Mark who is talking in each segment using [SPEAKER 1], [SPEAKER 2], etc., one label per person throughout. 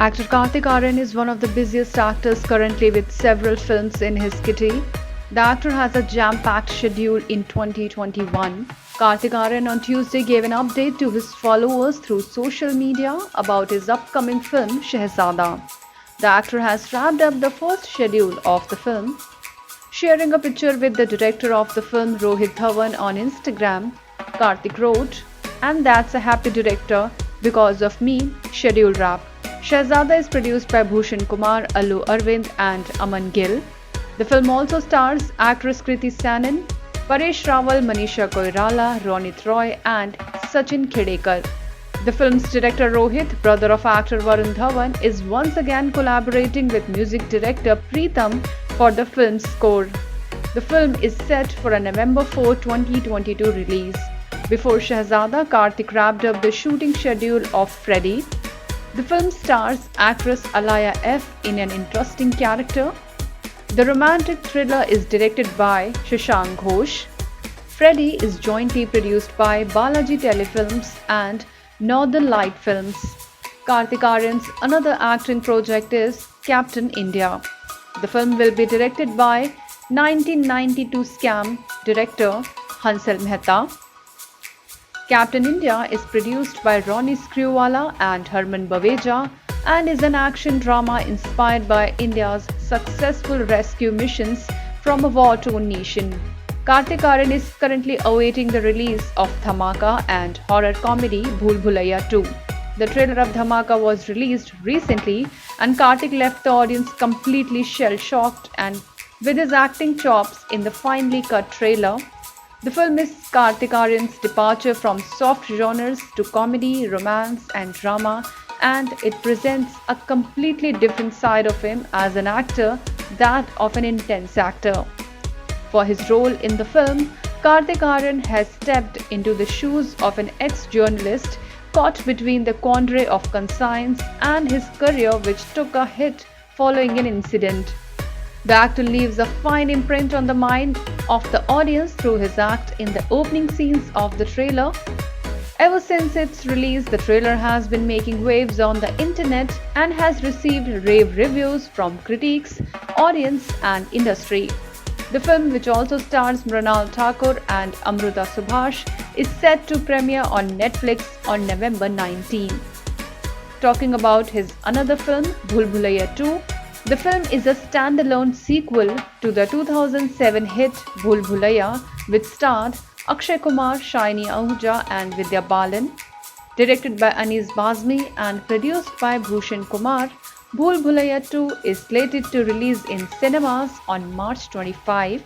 [SPEAKER 1] Actor Kartik Aaryan is one of the busiest actors currently with several films in his kitty. The actor has a jam-packed schedule in 2021. Kartik Aaryan on Tuesday gave an update to his followers through social media about his upcoming film Shehzada. The actor has wrapped up the first schedule of the film, sharing a picture with the director of the film Rohit Dhawan on Instagram. Kartik wrote, "And that's a happy director because of me, schedule wrap." Shehzada is produced by Bhushan Kumar, Allu Arvind and Aman Gill. The film also stars actress Kriti Sanon, Paresh Rawal, Manisha Koirala, Ronit Roy and Sachin Khedekar. The film's director Rohit, brother of actor Varun Dhawan, is once again collaborating with music director Preetham for the film's score. The film is set for a November 4, 2022 release. Before Shehzada, Kartik wrapped up the shooting schedule of Freddy. The film stars actress Alaya F in an interesting character. The romantic thriller is directed by Shashank Ghosh. Freddy is jointly produced by Balaji Telefilms and Northern Light Films. Kartik Aaryan's another acting project is Captain India. The film will be directed by 1992 Scam director Hansal Mehta. Captain India is produced by Ronnie Screwwala and Harman Baweja and is an action drama inspired by India's successful rescue missions from a war-torn nation. Kartik Aaryan is currently awaiting the release of Dhamaka and horror comedy Bhool Bhulaiya 2. The trailer of Dhamaka was released recently and Kartik left the audience completely shell-shocked and with his acting chops in the finely cut trailer. The film is Kartik Aaryan's departure from soft genres to comedy, romance and drama, and it presents a completely different side of him as an actor, that of an intense actor. For his role in the film, Kartik Aaryan has stepped into the shoes of an ex-journalist caught between the quandary of conscience and his career, which took a hit following an incident. The actor leaves a fine imprint on the mind of the audience through his act in the opening scenes of the trailer. Ever since its release, the trailer has been making waves on the internet and has received rave reviews from critics, audience and industry. The film, which also stars Mrinal Thakur and Amruta Subhash, is set to premiere on Netflix on November 19. Talking about his another film, Bhool Bhulaiya 2, the film is a standalone sequel to the 2007 hit Bhool Bhulaiya, which starred Akshay Kumar, Shaini Ahuja and Vidya Balan. Directed by Anis Bazmi and produced by Bhushan Kumar, Bhool Bhulaiya 2 is slated to release in cinemas on March 25.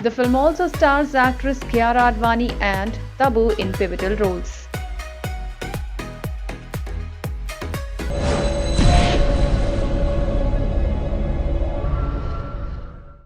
[SPEAKER 1] The film also stars actress Kiara Advani and Tabu in pivotal roles.